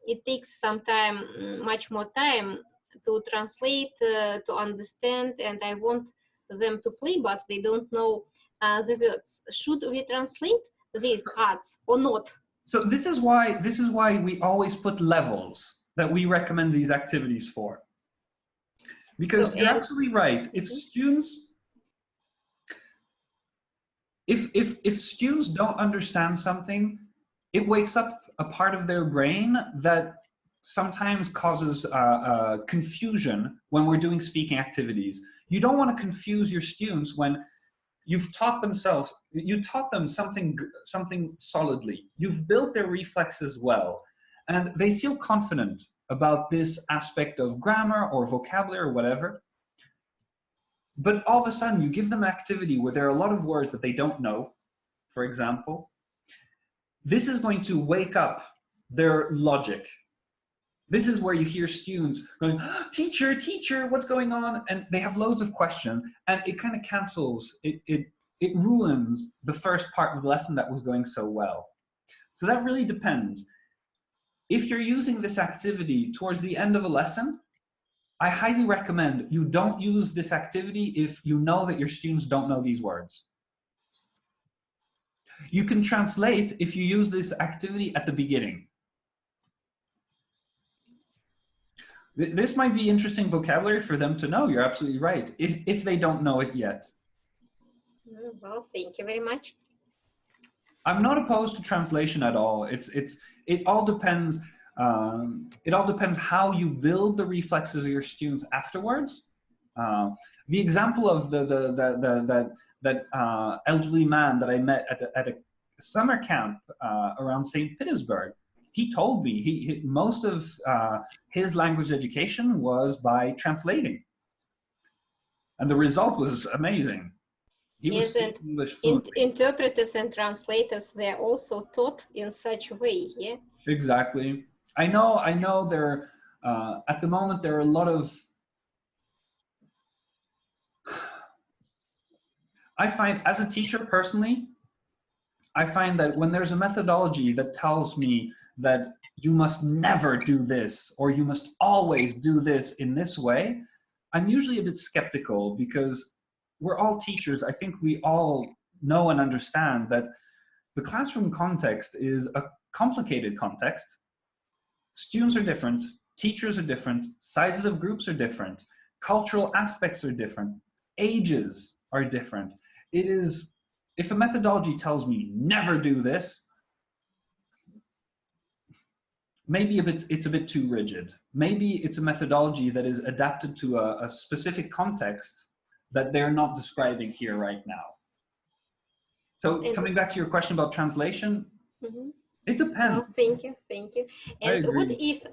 it takes some time, much more time to translate, to understand, and I want them to play, but they don't know the words. Should we translate these parts or not? So this is why we always put levels that we recommend these activities for. Because you're absolutely right. If students if students don't understand something, it wakes up a part of their brain that sometimes causes confusion when we're doing speaking activities. You don't want to confuse your students when you've taught them something solidly. You've built their reflexes well, and they feel confident about this aspect of grammar or vocabulary or whatever. But all of a sudden, you give them an activity where there are a lot of words that they don't know, for example. This is going to wake up their logic. This is where you hear students going, teacher, teacher, what's going on? And they have loads of questions, and it kind of cancels, it ruins the first part of the lesson that was going so well. So that really depends. If you're using this activity towards the end of a lesson, I highly recommend you don't use this activity if you know that your students don't know these words. You can translate if you use this activity at the beginning. This might be interesting vocabulary for them to know. You're absolutely right, if they don't know it yet. Well, thank you very much. I'm not opposed to translation at all. It all depends. It all depends how you build the reflexes of your students afterwards. The example of that elderly man that I met at a summer camp around St. Petersburg. He told me most of his language education was by translating, and the result was amazing. He was speaking English fluently. Interpreters and translators, they're also taught in such a way, yeah? Exactly. I know there at the moment there are a lot of, I find as a teacher personally, I find that when there's a methodology that tells me that you must never do this or you must always do this in this way, I'm usually a bit skeptical, because we're all teachers. I think we all know and understand that the classroom context is a complicated context. Students are different, teachers are different, sizes of groups are different, cultural aspects are different, ages are different. It is, if a methodology tells me never do this, maybe it's a bit too rigid. Maybe it's a methodology that is adapted to a specific context that they're not describing here right now. So coming back to your question about translation, it depends. Oh, thank you. And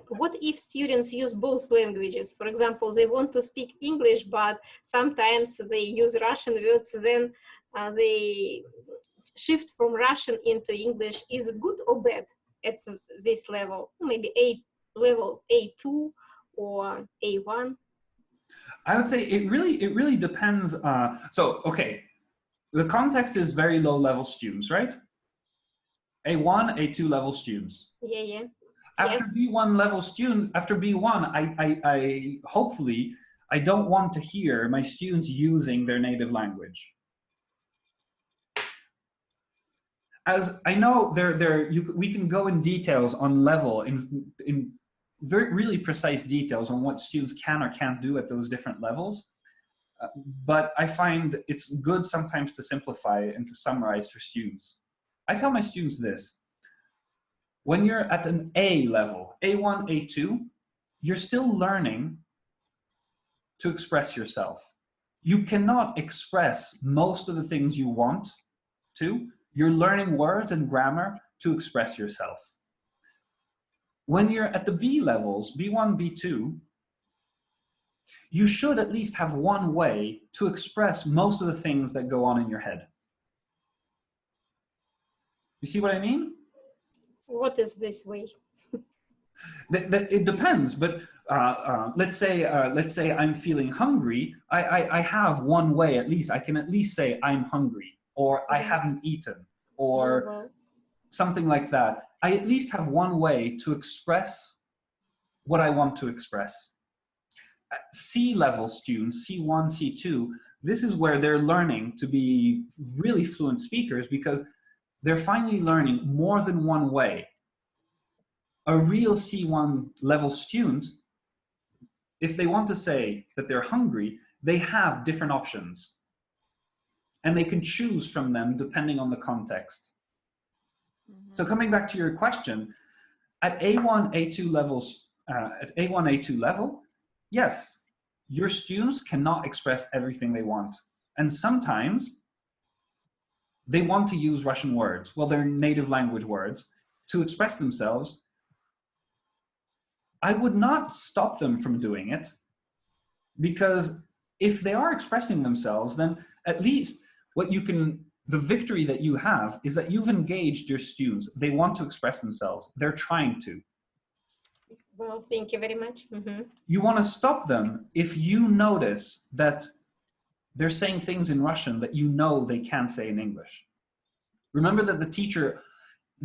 what if students use both languages? For example, they want to speak English, but sometimes they use Russian words, then they shift from Russian into English. Is it good or bad at this level? Maybe level A2 or A1? I would say it really depends. So, okay, the context is very low level students, right? A1, A2 level students. Yeah. After B1 level student, after B1, I hopefully, I don't want to hear my students using their native language. As I know, we can go in details on level, in very really precise details on what students can or can't do at those different levels. But I find it's good sometimes to simplify and to summarize for students. I tell my students this: when you're at an A level, A1, A2, you're still learning to express yourself. You cannot express most of the things you want to. You're learning words and grammar to express yourself. When you're at the B levels, B1, B2, you should at least have one way to express most of the things that go on in your head. You see what I mean? What is this way? It depends, but let's say I'm feeling hungry. I have one way at least. I can at least say I'm hungry, or I haven't eaten, or something like that. I at least have one way to express what I want to express. C-level students, C1, C2, this is where they're learning to be really fluent speakers, because they're finally learning more than one way. A real C1 level student, if they want to say that they're hungry, they have different options, and they can choose from them depending on the context. So coming back to your question, at A1, A2 levels, at A1, A2 level, yes, your students cannot express everything they want. And sometimes they want to use Russian words, well, their native language words, to express themselves. I would not stop them from doing it, because if they are expressing themselves, then at least the victory that you have is that you've engaged your students. They want to express themselves. They're trying to. Well, thank you very much. You want to stop them if you notice that they're saying things in Russian that you know they can't say in English. Remember that the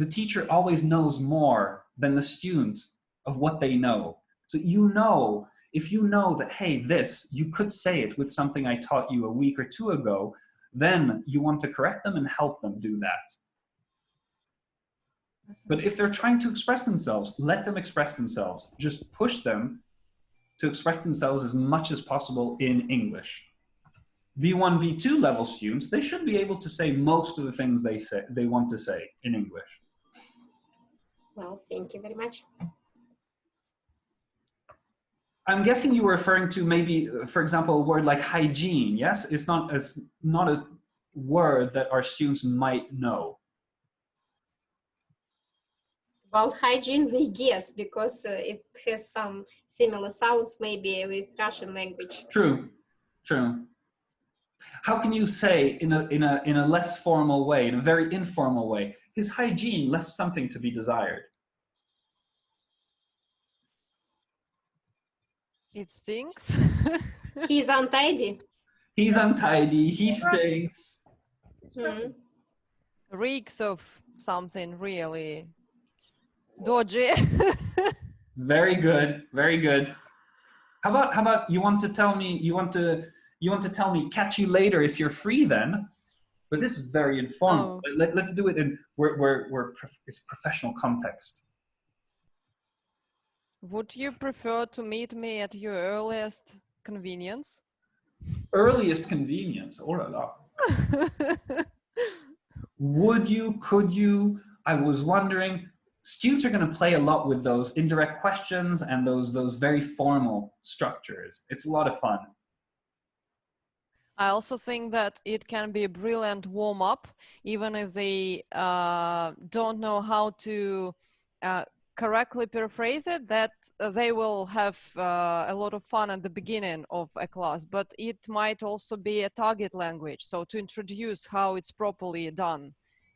teacher always knows more than the student of what they know. So you know, if you know that, hey, this, you could say it with something I taught you a week or two ago, then you want to correct them and help them do that. But if they're trying to express themselves, let them express themselves. Just push them to express themselves as much as possible in English. B1, B2 level students, they should be able to say most of the things they want to say in English. Well, thank you very much. I'm guessing you were referring to maybe, for example, a word like hygiene, yes? It's not a word that our students might know. About hygiene, we guess, because it has some similar sounds maybe with Russian language. True, true. How can you say in a less formal way, in a very informal way, his hygiene left something to be desired? It stinks. He's untidy. He's untidy, he stinks. Reeks of something really dodgy. Very good, very good. How about you want to tell me, you want to tell me, catch you later if you're free then? But this is very informal. Oh. Let's do it in it's professional context. Would you prefer to meet me at your earliest convenience? Earliest convenience, oh la la. Would you, could you? I was wondering, students are going to play a lot with those indirect questions and those very formal structures. It's a lot of fun. I also think that it can be a brilliant warm-up, even if they don't know how to correctly paraphrase it, that they will have a lot of fun at the beginning of a class, but it might also be a target language. So to introduce how it's properly done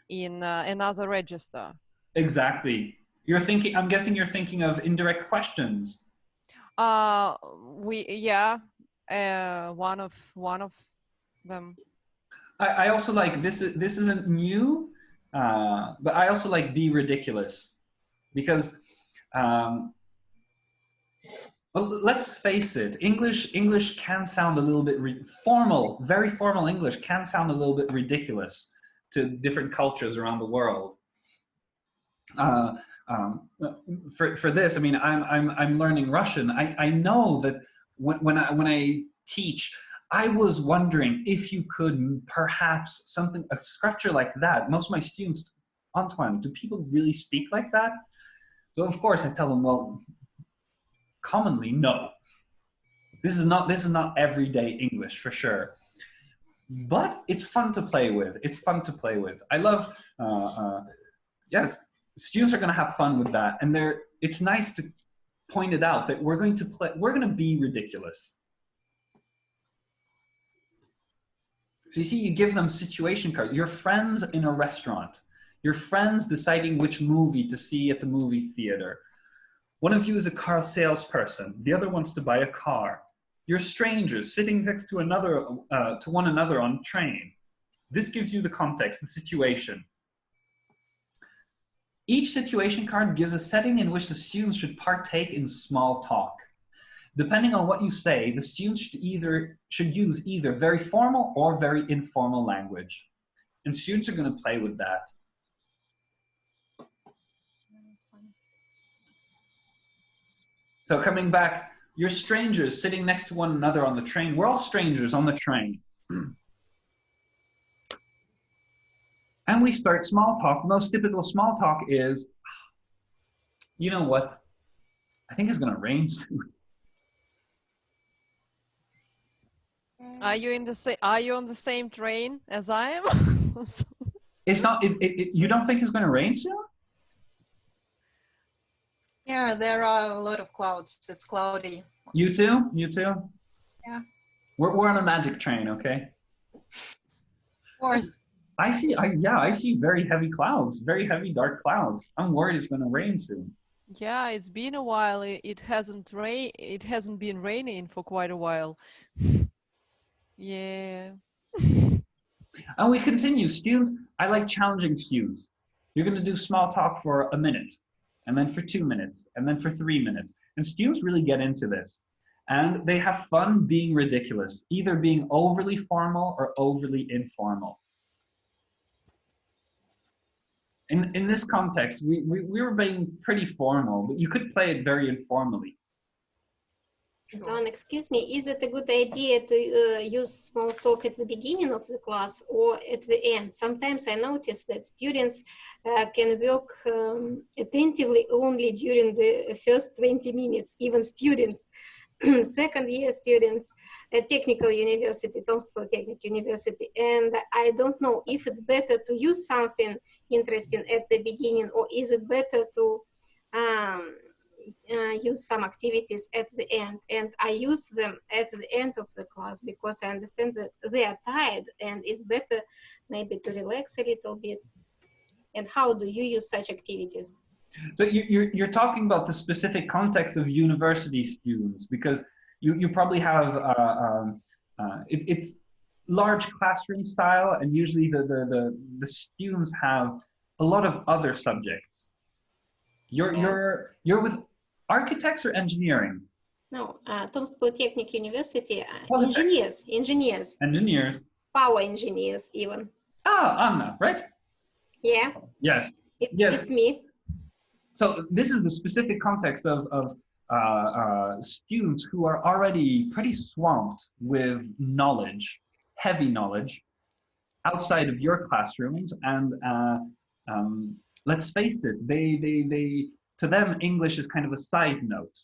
in another register. Exactly. I'm guessing you're thinking of indirect questions. One of them. I also like this isn't new, but I also like be ridiculous. Because, well, let's face it, English can sound a little bit formal, very formal English can sound a little bit ridiculous to different cultures around the world. For this, I mean, I'm learning Russian. I know that when I teach, I was wondering if you could perhaps a structure like that. Most of my students, Antoine, do people really speak like that? So of course I tell them, well, commonly, no. This is not everyday English for sure. But it's fun to play with. It's fun to play with. I love, yes, students are going to have fun with that. And it's nice to point it out that we're going to be ridiculous. So you see, you give them situation cards. Your friends in a restaurant. Your friends deciding which movie to see at the movie theater. One of you is a car salesperson. The other wants to buy a car. You're strangers sitting next to one another on a train. This gives you the context, the situation. Each situation card gives a setting in which the students should partake in small talk. Depending on what you say, the students should use either very formal or very informal language. And students are going to play with that. So coming back, you're strangers sitting next to one another on the train. We're all strangers on the train. And we start small talk. The most typical small talk is, you know what? I think it's going to rain soon. Are you on the same train as I am? It's not. You don't think it's going to rain soon? Yeah, there are a lot of clouds. It's cloudy. You too? You too? Yeah. We're on a magic train, okay? Of course. I see very heavy clouds, very heavy dark clouds. I'm worried it's going to rain soon. Yeah, it's been a while. It hasn't been raining for quite a while. Yeah. And we continue. Students, I like challenging students. You're going to do small talk for a minute, and then for 2 minutes, and then for 3 minutes. And students really get into this. And they have fun being ridiculous, either being overly formal or overly informal. In this context, we were being pretty formal, but you could play it very informally. Don, excuse me, is it a good idea to use small talk at the beginning of the class or at the end? Sometimes I notice that students can work attentively only during the first 20 minutes, even students, second year students at technical university, Tomsk Polytechnic University. And I don't know if it's better to use something interesting at the beginning, or is it better to use some activities at the end, and I use them at the end of the class because I understand that they are tired and it's better maybe to relax a little bit. And how do you use such activities? So you're talking about the specific context of university students, because you probably have it's large classroom style, and usually the students have a lot of other subjects. You're with architects or engineering? No, Tomsk Polytechnic University, Polytech. engineers, power engineers even. Ah, Anna, right? Yeah. Yes. Yes. It's me. So this is the specific context of students who are already pretty swamped with knowledge, heavy knowledge, outside of your classrooms, and let's face it, they to them English is kind of a side note.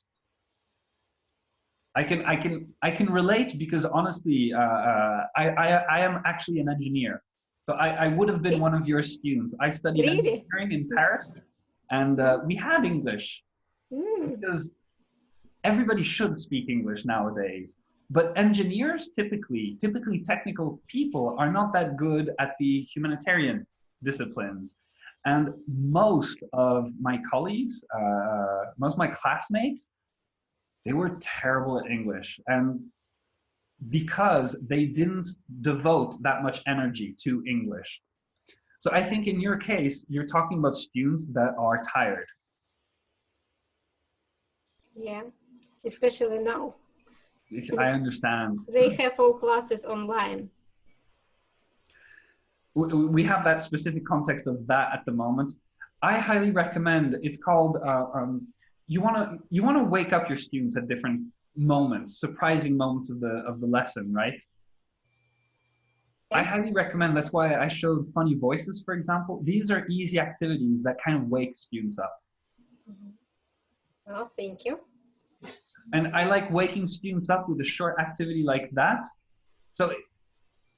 I can relate because honestly, I am actually an engineer, so I would have been one of your students. I studied engineering in Paris, and we had English because everybody should speak English nowadays. But engineers, typically technical people, are not that good at the humanitarian disciplines. And most of my colleagues, most of my classmates, they were terrible at English. And because they didn't devote that much energy to English. So I think in your case, you're talking about students that are tired. Yeah, especially now. I understand. They have all classes online. We have that specific context of that at the moment. I highly recommend, it's called, you wanna wake up your students at different moments, surprising moments of the lesson, right? I highly recommend, that's why I showed funny voices, for example. These are easy activities that kind of wake students up. Well, thank you. And I like waking students up with a short activity like that. So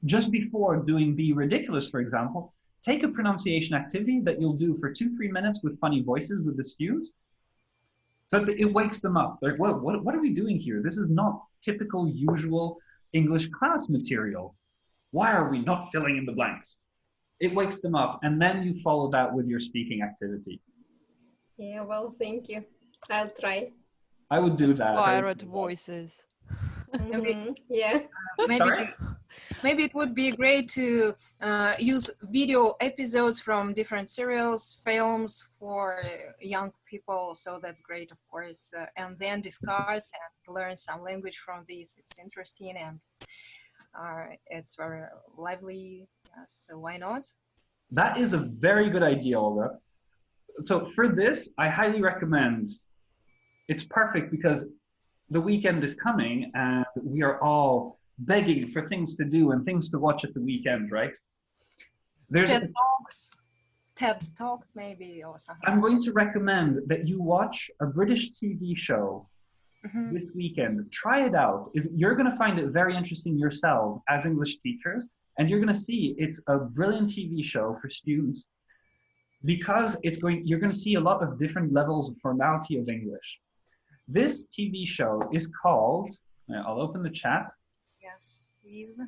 just before doing Be Ridiculous, for example, take a pronunciation activity that you'll do for 2-3 minutes with funny voices with the students. So it wakes them up. Like, what are we doing here? This is not typical, usual English class material. Why are we not filling in the blanks? It wakes them up, and then you follow that with your speaking activity. Yeah, well, thank you. I'll try. I would do that. Pirate voices. Yeah. Maybe it would be great to use video episodes from different serials, films for young people. So that's great, of course. And then discuss and learn some language from this. It's interesting and it's very lively. So why not? That is a very good idea, Olga. So for this, I highly recommend. It's perfect because the weekend is coming and we are all begging for things to do and things to watch at the weekend, right? There's TED Talks maybe, or something. I'm going to recommend that you watch a British TV show this weekend. Try it out. You're going to find it very interesting yourselves as English teachers, and you're going to see it's a brilliant TV show for students because you're going to see a lot of different levels of formality of English. This TV show is called, I'll open the chat. Yes, please.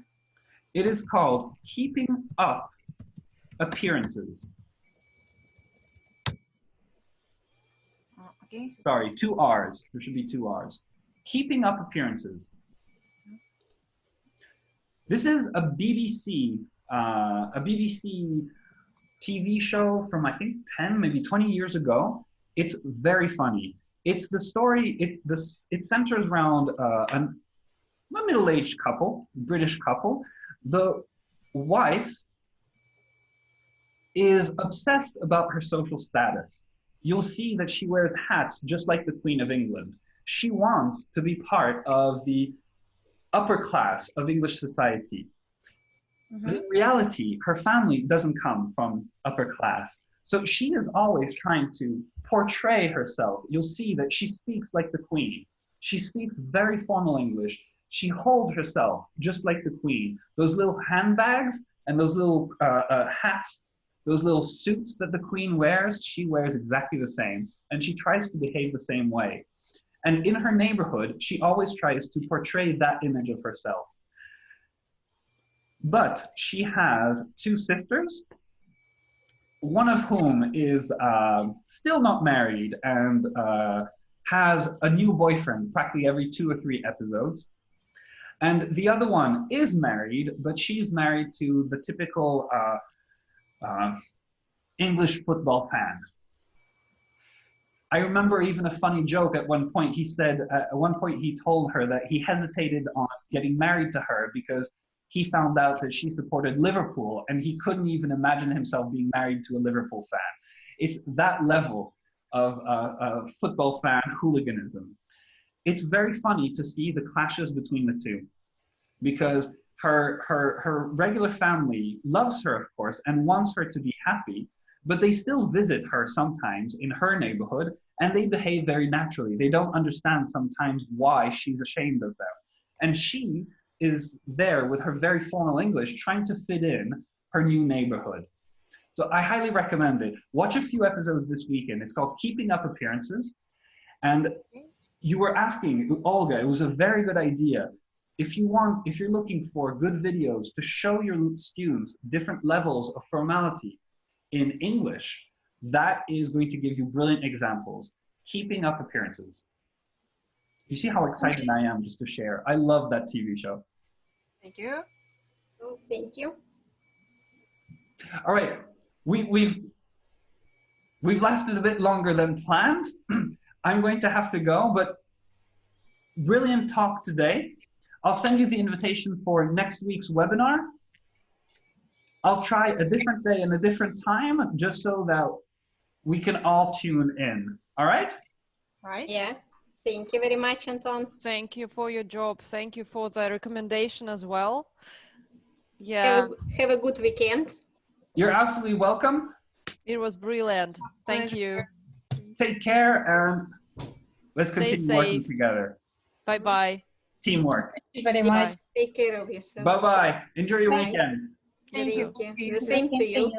It is called Keeping Up Appearances. Okay. Sorry, 2 R's. There should be 2 R's. Keeping up appearances. This is a BBC TV show from, I think, 10, maybe 20 years ago. It's very funny. It's the story, it centers around a middle-aged couple, British couple. The wife is obsessed about her social status. You'll see that she wears hats just like the Queen of England. She wants to be part of the upper class of English society. But in reality, her family doesn't come from upper class. So she is always trying to portray herself. You'll see that she speaks like the Queen. She speaks very formal English. She holds herself just like the Queen. Those little handbags and those little hats, those little suits that the Queen wears, she wears exactly the same. And she tries to behave the same way. And in her neighborhood, she always tries to portray that image of herself. But she has 2 sisters, one of whom is still not married and has a new boyfriend practically every 2 or 3 episodes. And the other one is married, but she's married to the typical English football fan. I remember even a funny joke at one point. He said, at one point he told her that he hesitated on getting married to her because he found out that she supported Liverpool and he couldn't even imagine himself being married to a Liverpool fan. It's that level of football fan hooliganism. It's very funny to see the clashes between the 2 because her regular family loves her, of course, and wants her to be happy, but they still visit her sometimes in her neighborhood and they behave very naturally. They don't understand sometimes why she's ashamed of them. And she is there with her very formal English trying to fit in her new neighborhood. So I highly recommend it. Watch a few episodes this weekend. It's called Keeping Up Appearances. And you were asking, Olga, it was a very good idea. If you're looking for good videos to show your students different levels of formality in English, that is going to give you brilliant examples. Keeping Up Appearances. You see how excited I am just to share. I love that TV show. Thank you. Oh, thank you. All right, we've lasted a bit longer than planned. I'm going to have to go, but brilliant talk today. I'll send you the invitation for next week's webinar. I'll try a different day and a different time just so that we can all tune in. All right? Right. Yeah. Thank you very much, Anton. Thank you for your job. Thank you for the recommendation as well. Yeah. Have a good weekend. You're absolutely welcome. It was brilliant. Thank you. Take care and let's continue working together. Bye-bye. Teamwork. Thank you very much. Take care of yourself. Bye-bye. Enjoy your weekend. Thank you. The same to you.